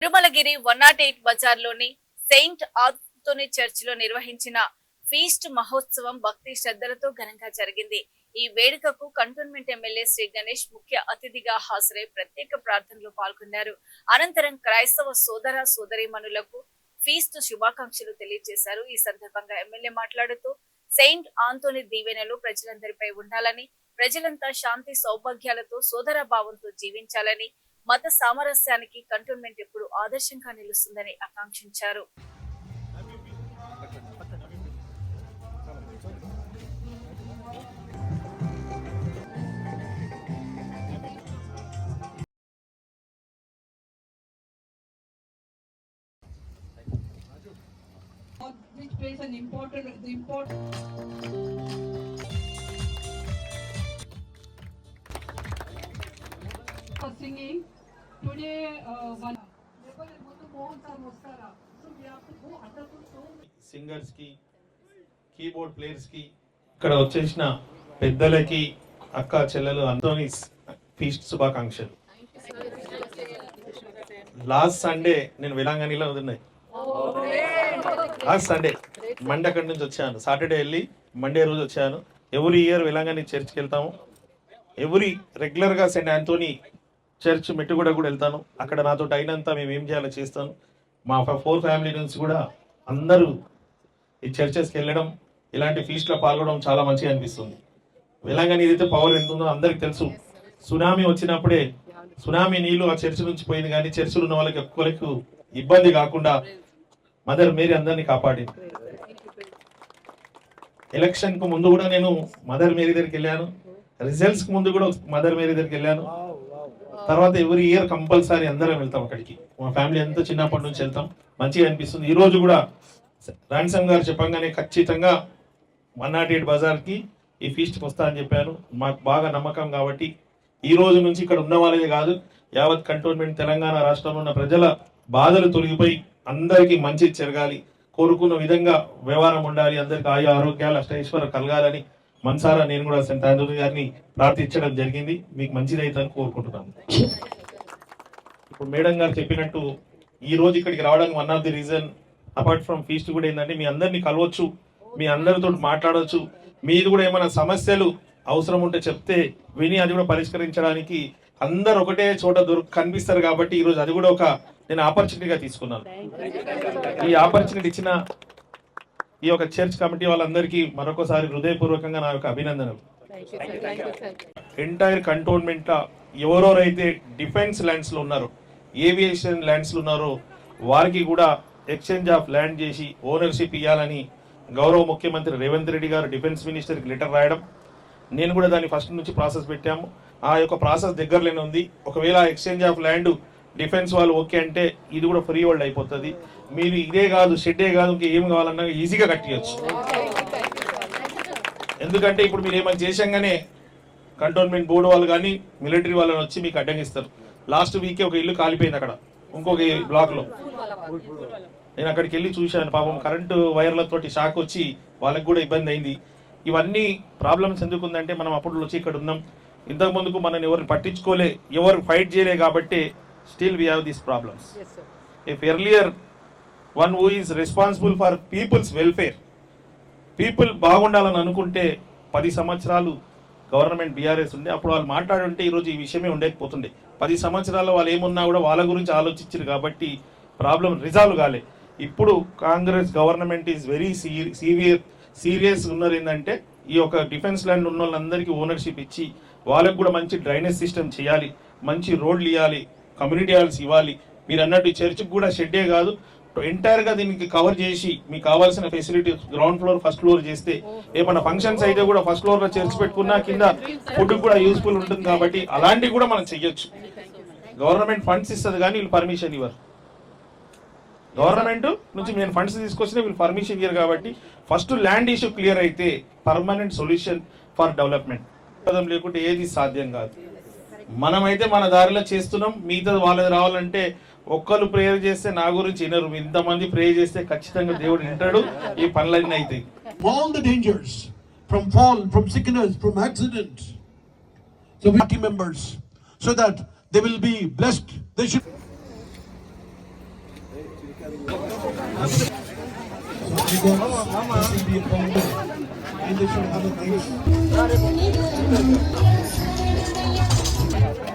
Tirumalagiri 108 బజార్లోని Saint Anthony చర్చిలో నిర్వహించిన feast మహోత్సవం భక్తి శ్రద్ధలతో ఘనంగా జరిగింది. ఈ వేడుకకు కంటోన్మెంట్ ఎమ్మెల్యే శ్రీ గణేష్ ముఖ్య అతిథిగా హాజరై ప్రత్యేక ప్రార్థనలో పాల్గొన్నారు. అనంతరం క్రైస్తవ సోదర సోదరీమణులకు ఫీస్ట్ శుభాకాంక్షలు తెలియజేశారు. ఈ సందర్భంగా ఎమ్మెల్యే మాట్లాడుతూ సెయింట్ ఆంథోనీ దీవెనలు ప్రజలందరిపై ఉండాలని, ప్రజలంతా శాంతి సౌభాగ్యాలతో సోదర భావంతో జీవించాలని, మత సామరస్యానికి కంటోన్మెంట్ ఎప్పుడు ఆదర్శంగా నిలుస్తుందని ఆకాంక్షించారు. Which plays an important for singing today one singers కి కీబోర్డ్ ప్లేయర్స్ కి ఇక్కడ వచ్చేసిన పెద్దలకి అక్క చెల్లెలు అందరినీ ఫీస్ట్ శుభాకాంక్షలు. లాస్ట్ సండే నేను విలాంగనిలో ఉన్నాయి. లాస్ట్ సండే మండే అక్కడి నుంచి వచ్చాను. సాటర్డే వెళ్ళి మండే రోజు వచ్చాను. ఎవ్రీ ఇయర్ విలాంగని చర్చ్కి వెళ్తాము. రెగ్యులర్గా సెయింట్ ఆంథోనీ చర్చ్ మెట్టుగూడ కూడా వెళ్తాను. అక్కడ నాతో అయినంత మేము ఏం చేయాలో చేస్తాను. మా 4 ఫ్యామిలీ నుంచి కూడా అందరూ ఈ చర్చెస్కి వెళ్ళడం, ఇలాంటి ఫీస్ట్లో పాల్గొనడం చాలా మంచిగా అనిపిస్తుంది. విలాంగని ఏదైతే పవర్ ఎంత ఉందో అందరికి తెలుసు. సునామీ వచ్చినప్పుడే సునామీ నీళ్లు ఆ చర్చ్ నుంచి పోయింది, కానీ చర్చిలో ఉన్న వాళ్ళకి ఒక్కరికి ఇబ్బంది కాకుండా మదర్ మేరీ అందరినీ కాపాడింది. ఎలక్షన్ కు ముందు కూడా నేను మదర్ మేరీ దగ్గరికి వెళ్ళాను. రిజల్ట్స్ కు ముందు కూడా మదర్ మేరీ దగ్గరికి వెళ్ళాను. తర్వాత ఎవ్రీ ఇయర్ కంపల్సరీ అందరం వెళ్తాం అక్కడికి. మా ఫ్యామిలీ అంతా చిన్నప్పటి నుంచి వెళ్తాం. మంచిగా అనిపిస్తుంది. ఈ రోజు కూడా రాన్సమ్ గారు చెప్పంగానే ఖచ్చితంగా 108 బజార్కి ఈ ఫీస్ట్కి వస్తా అని చెప్పాను. మాకు బాగా నమ్మకం కాబట్టి ఈ రోజు నుంచి ఇక్కడ ఉన్న వాళ్ళే కాదు, యావత్ కంటోన్మెంట్ తెలంగాణ రాష్ట్రంలో ఉన్న ప్రజల బాధలు తొలగిపోయి అందరికీ మంచి జరగాలి, కోరుకున్న విధంగా వ్యవహారం ఉండాలి, అందరికి ఆయా ఆరోగ్యాలు అష్టైశ్వర్యం కలగాలని మనసారా నేను కూడా సెయింట్ ఆంథోనీ గారిని ప్రార్థించడం జరిగింది. మీకు మంచిదైతే కోరుకుంటున్నాను. ఇప్పుడు మేడం గారు చెప్పినట్టు ఈ రోజు ఇక్కడికి రావడానికి one of the reason apart from feast కూడా ఏంటంటే మీ అందరినీ కలవచ్చు, మీ అందరితో మాట్లాడవచ్చు. మీది కూడా ఏమైనా సమస్యలు అవసరం ఉంటే చెప్తే విని అది కూడా పరిష్కరించడానికి అందరు ఒకటే చోట కనిపిస్తారు. కాబట్టి ఈరోజు అది కూడా నేను ఆపర్చునిటీగా తీసుకున్నాను. ఈ ఆపర్చునిటీ ఇచ్చిన ఈ యొక్క చర్చ్ కమిటీ వాళ్ళందరికీ మరొకసారి హృదయపూర్వకంగా నా యొక్క అభినందనలు. ఎంటైర్ కంటోన్మెంట్ ఎవరెవరైతే డిఫెన్స్ ల్యాండ్స్ లో ఉన్నారో, ఏవియేషన్ ల్యాండ్స్ లో ఉన్నారో వారికి కూడా ఎక్స్చేంజ్ ఆఫ్ ల్యాండ్ చేసి ఓనర్షిప్ ఇవ్వాలని గౌరవ ముఖ్యమంత్రి రేవంత్ రెడ్డి గారు డిఫెన్స్ మినిస్టర్కి లెటర్ రాయడం, నేను కూడా దాన్ని ఫస్ట్ నుంచి ప్రాసెస్ పెట్టాము. ఆ యొక్క ప్రాసెస్ దగ్గరలోనే ఉంది. ఒకవేళ ఎక్స్చేంజ్ ఆఫ్ ల్యాండ్ డిఫెన్స్ వాళ్ళు ఓకే అంటే ఇది కూడా ఫ్రీ హోల్డ్ అయిపోతుంది. మీరు ఇదే కాదు, షెడ్డే కాదు, ఇంకా ఏం కావాలన్నా ఈజీగా కట్టియచ్చు. ఎందుకంటే ఇప్పుడు మీరు ఏమైనా చేసంగానే కంటోన్మెంట్ బోర్డు వాళ్ళు కానీ మిలిటరీ వాళ్ళని వచ్చి మీకు అడ్డంగిస్తారు. లాస్ట్ వీకే ఒక ఇల్లు కాలిపోయింది అక్కడ ఇంకొక బ్లాక్ లో. నేను అక్కడికి వెళ్ళి చూశాను. పాపం కరెంటు వైర్లతోటి షాక్ వచ్చి వాళ్ళకి కూడా ఇబ్బంది అయింది. ఇవన్నీ ప్రాబ్లమ్స్ ఎందుకుందంటే మనం అప్పుడు వచ్చి ఇక్కడ ఉన్నాం. ఇంతకు ముందుకు మనం ఎవరిని పట్టించుకోలే, ఎవరు ఫైట్ చేయలే కాబట్టి still we have these problems. Yes, sir. If earlier one who is responsible for people's welfare, people బాగుండాలని అనుకుంటే 10 సంవత్సరాలు గవర్నమెంట్ బీఆర్ఎస్ ఉండే, అప్పుడు వాళ్ళు మాట్లాడుంటే ఈరోజు ఈ విషయమే ఉండకపోతుండే. 10 సంవత్సరాల్లో వాళ్ళు ఏమున్నా కూడా వాళ్ళ గురించి ఆలోచించారు కాబట్టి ప్రాబ్లం రిజాల్వ్ కాలే. ఇప్పుడు Congress government is very serious ఉన్నారు. ఏంటంటే ఈ యొక్క డిఫెన్స్ ల్యాండ్ ఉన్న వాళ్ళందరికీ ఓనర్షిప్ ఇచ్చి వాళ్ళకు కూడా మంచి డ్రైనేజ్ సిస్టమ్ చేయాలి, మంచి రోడ్లు ఇవ్వాలి, కమ్యూనిటీ హాల్స్ ఇవ్వాలి. మీరు అన్నట్టు చర్చ్కి కూడా షెడ్డే కాదు, ఎంటైర్గా దీనికి కవర్ చేసి మీకు కావాల్సిన facilities ground floor first floor చేస్తే ఏమన్నా ఫంక్షన్స్ అయితే కూడా ఫస్ట్ ఫ్లోర్లో చర్చ్ పెట్టుకున్నా కింద ఫుడ్ కూడా యూస్ఫుల్ ఉంటుంది. కాబట్టి అలాంటివి కూడా మనం చెయ్యొచ్చు. గవర్నమెంట్ ఫండ్స్ ఇస్తుంది కానీ వీళ్ళు పర్మిషన్ ఇవ్వరు. గవర్నమెంట్ నుంచి నేను ఫండ్స్ తీసుకొచ్చినా వీళ్ళు పర్మిషన్ ఇవ్వరు. కాబట్టి ఫస్ట్ ల్యాండ్ ఇష్యూ క్లియర్ అయితే పర్మనెంట్ సొల్యూషన్ ఫర్ డెవలప్మెంట్. లేకుంటే ఏది సాధ్యం కాదు. మనమైతే మన దారిలో చేస్తున్నాం, మిగతా వాళ్ళది రావాలంటే ఒక్కరు ప్రేయర్ చేస్తే నా గురించి వినరు. ఇంతమంది ప్రేయర్ చేస్తే ఖచ్చితంగా దేవుడు వింటాడు, ఈ పనులన్నీ అవుతాయి. All the dangers from fall, from sickness, from accident. So we are team members so that they will be blessed. They should This will be a problem. And they should have a nice